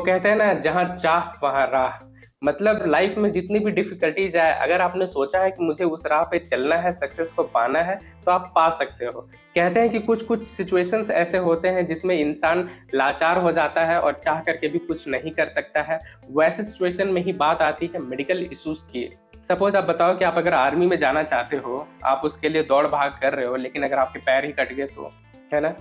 कहते हैं ना, जहाँ चाह वहाँ राह। मतलब लाइफ में जितनी भी डिफिकल्टीज आए, अगर आपने सोचा है कि मुझे उस राह पे चलना है, सक्सेस को पाना है, तो आप पा सकते हो। कहते हैं कि कुछ कुछ सिचुएशंस ऐसे होते हैं जिसमें इंसान लाचार हो जाता है और चाह करके भी कुछ नहीं कर सकता है। वैसे सिचुएशन में ही बात आती है मेडिकल इश्यूज की। सपोज आप बताओ कि आप अगर आर्मी में जाना चाहते हो, आप उसके लिए दौड़ भाग कर रहे हो, लेकिन अगर आपके पैर ही कट गए तो, है ना।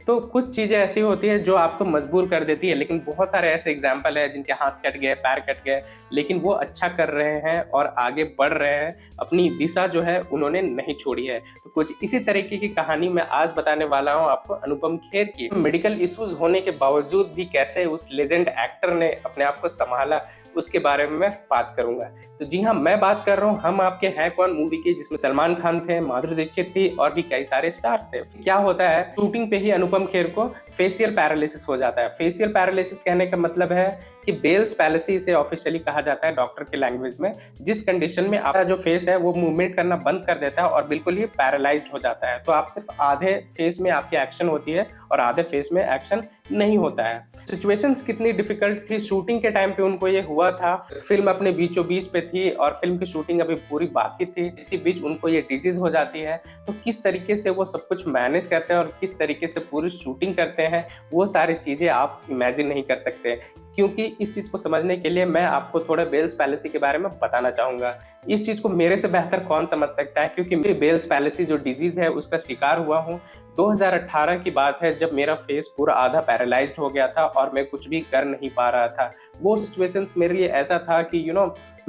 तो कुछ चीज़ें ऐसी होती है जो आपको मजबूर कर देती है, लेकिन बहुत सारे ऐसे एग्जाम्पल है जिनके हाथ कट गए, पैर कट गए, लेकिन वो अच्छा कर रहे हैं और आगे बढ़ रहे हैं। अपनी दिशा जो है उन्होंने नहीं छोड़ी है। तो कुछ इसी तरीके की कहानी मैं आज बताने वाला हूँ आपको, अनुपम खेर की। मेडिकल इश्यूज होने के बावजूद भी कैसे उस लेजेंड एक्टर ने अपने आप को संभाला, उसके बारे में मैं बात करूंगा। तो जी हाँ, मैं बात कर रहा हूँ हम आपके हैं कौन मूवी की, जिसमें सलमान खान थे, माधुरी दीक्षित थी और भी कई सारे स्टार्स थे। क्या होता है, शूटिंग पे ही अनुपम खेर को फेशियल पैरालिसिस हो जाता है। फेशियल पैरालिसिस कहने का मतलब है कि बेल्स पैलेसी इसे ऑफिशियली कहा जाता है डॉक्टर के लैंग्वेज में, जिस कंडीशन में आपका जो फेस है वो मूवमेंट करना बंद कर देता है और बिल्कुल ही पैरालाइज्ड हो जाता है। तो आप सिर्फ आधे फेस में आपकी एक्शन होती है और आधे फेस में एक्शन नहीं होता है। सिचुएशंस कितनी डिफिकल्ट थी, शूटिंग के टाइम पे उनको ये हुआ था। फिल्म अपने बीचों बीच पे थी और फिल्म की शूटिंग अभी पूरी बाकी थी, इसी बीच उनको ये डिजीज हो जाती है। तो किस तरीके से वो सब कुछ मैनेज करते हैं और किस तरीके से पूरी शूटिंग करते हैं, वो सारी चीजें आप इमेजिन नहीं कर सकते। क्योंकि इस चीज को समझने के लिए मैं आपको थोड़ा बेल्स पैलेसी के बारे में बताना चाहूंगा। इस चीज को मेरे से बेहतर कौन समझ सकता है, क्योंकि मैं बेल्स पैलेसी जो डिजीज है उसका शिकार हुआ हूँ। 2018 की बात है, जब मेरा फेस पूरा आधा पैरालाइज्ड हो गया था और मैं कुछ भी कर नहीं पा रहा था। वो सिचुएशंस मेरे लिए ऐसा था कि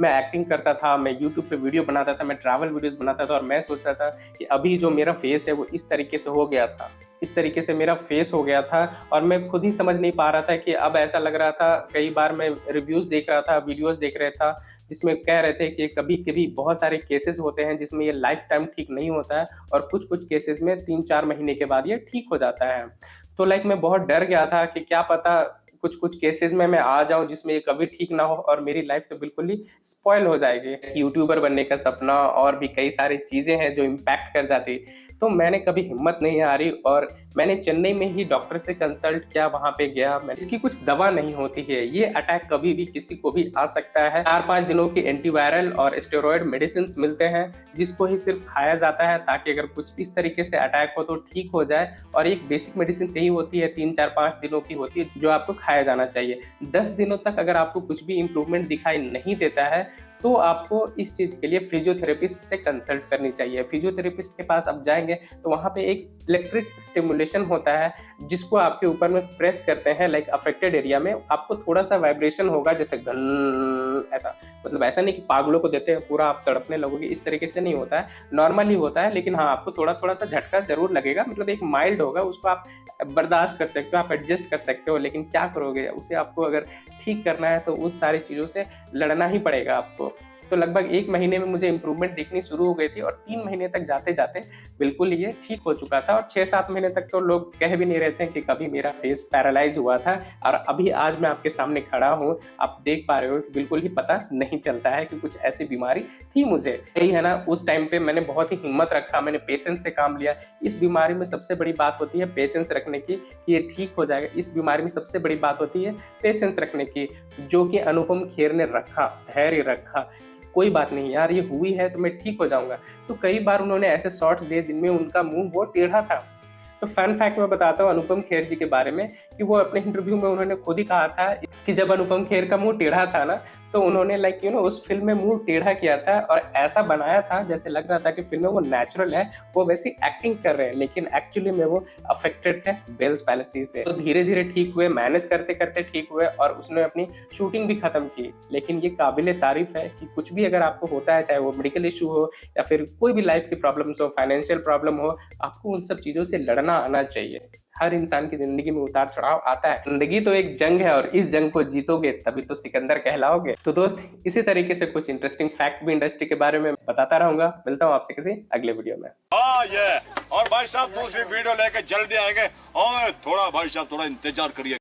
मैं एक्टिंग करता था, मैं यूट्यूब पे वीडियो बनाता था, मैं ट्रैवल वीडियोस बनाता था और मैं सोचता था कि अभी जो मेरा फेस है वो इस तरीके से हो गया था, इस तरीके से मेरा फेस हो गया था और मैं खुद ही समझ नहीं पा रहा था कि अब ऐसा लग रहा था। कई बार मैं रिव्यूज देख रहा था, वीडियोस देख रहा था, जिसमें कह रहे थे कि कभी कभी बहुत सारे केसेस होते हैं जिसमें ये लाइफ टाइम ठीक नहीं होता है और कुछ कुछ केसेस में 3-4 महीने के बाद ये ठीक हो जाता है। तो मैं बहुत डर गया था कि क्या पता कुछ कुछ केसेस में मैं आ जाऊं जिसमें ये कभी ठीक ना हो और मेरी लाइफ तो बिल्कुल ही स्पॉइल हो जाएगी। यूट्यूबर बनने का सपना और भी कई सारी चीजें हैं जो इम्पैक्ट कर जाती। तो मैंने कभी हिम्मत नहीं हारी और मैंने चेन्नई में ही डॉक्टर से कंसल्ट किया, वहां पे गया। इसकी कुछ दवा नहीं होती है, ये अटैक कभी भी किसी को भी आ सकता है। 4-5 दिनों की एंटीवायरल और स्टेरॉयड मेडिसिन मिलते हैं, जिसको ही सिर्फ खाया जाता है ताकि अगर कुछ इस तरीके से अटैक हो तो ठीक हो जाए। और एक बेसिक मेडिसिन यही होती है, 3-4-5 दिनों की होती है, जो आपको खाया जाना चाहिए। 10 दिनों तक अगर आपको कुछ भी इंप्रूवमेंट दिखाई नहीं देता है तो आपको इस चीज के लिए फिजियोथेरेपिस्ट से कंसल्ट करनी चाहिए। फिजियोथेरेपिस्ट के पास आप जाएंगे तो वहां पे एक इलेक्ट्रिक स्टिमुलेशन होता है, जिसको आपके ऊपर में प्रेस करते हैं, अफेक्टेड एरिया में आपको थोड़ा सा वाइब्रेशन होगा, जैसे घन, ऐसा। मतलब ऐसा नहीं कि पागलों को देते हैं पूरा आप तड़पने लगोगे, इस तरीके से नहीं होता है, नॉर्मली होता है। लेकिन हाँ, आपको थोड़ा थोड़ा सा झटका जरूर लगेगा, मतलब एक माइल्ड होगा, उसको आप बर्दाश्त कर सकते हो, आप एडजस्ट कर सकते हो। लेकिन क्या करोगे, उसे आपको अगर ठीक करना है तो उस सारी चीज़ों से लड़ना ही पड़ेगा आपको। तो लगभग 1 महीने में मुझे इंप्रूवमेंट दिखनी शुरू हो गई थी और 3 महीने तक जाते जाते बिल्कुल ये ठीक हो चुका था। और 6-7 महीने तक तो लोग कह भी नहीं रहे थे कि कभी मेरा फेस पैरालाइज हुआ था। और अभी आज मैं आपके सामने खड़ा हूँ, आप देख पा रहे हो, बिल्कुल ही पता नहीं चलता है कि कुछ ऐसी बीमारी थी मुझे। यही है ना, उस टाइम पे मैंने बहुत ही हिम्मत रखा, मैंने पेशेंस से काम लिया। इस बीमारी में सबसे बड़ी बात होती है पेशेंस रखने की, कि ये ठीक हो जाएगा। इस बीमारी में सबसे बड़ी बात होती है पेशेंस रखने की, जो कि अनुपम खेर ने रखा, धैर्य रखा। कोई बात नहीं यार, ये हुई है तो मैं ठीक हो जाऊंगा। तो कई बार उन्होंने ऐसे शॉट्स दिए जिनमें उनका मुंह बहुत टेढ़ा था। तो फन फैक्ट मैं बताता हूँ अनुपम खेर जी के बारे में, कि वो अपने इंटरव्यू में उन्होंने खुद ही कहा था कि जब अनुपम खेर का मुंह टेढ़ा था ना, तो उन्होंने उस फिल्म में मुंह टेढ़ा किया था और ऐसा बनाया था जैसे लग रहा था कि फिल्म में वो नेचुरल है, वो वैसी एक्टिंग कर रहे हैं, लेकिन एक्चुअली में वो अफेक्टेड थे बेल्स पैलेसी से। तो धीरे धीरे ठीक हुए, मैनेज करते करते ठीक हुए और उसने अपनी शूटिंग भी खत्म की। लेकिन ये काबिले तारीफ है कि कुछ भी अगर आपको होता है, चाहे वो मेडिकल इशू हो या फिर कोई भी लाइफ की प्रॉब्लम्स हो, फाइनेंशियल प्रॉब्लम हो, आपको उन सब चीजों से लड़ना आना चाहिए। हर इंसान की जिंदगी में उतार चढ़ाव आता है, जिंदगी तो एक जंग है और इस जंग को जीतोगे तभी तो सिकंदर कहलाओगे। तो दोस्त, इसी तरीके से कुछ इंटरेस्टिंग फैक्ट भी इंडस्ट्री के बारे में बताता रहूंगा। मिलता हूँ आपसे किसी अगले वीडियो में। ये और भाई साहब दूसरी वीडियो लेके जल्दी आएंगे और थोड़ा भाई साहब थोड़ा इंतजार करिए।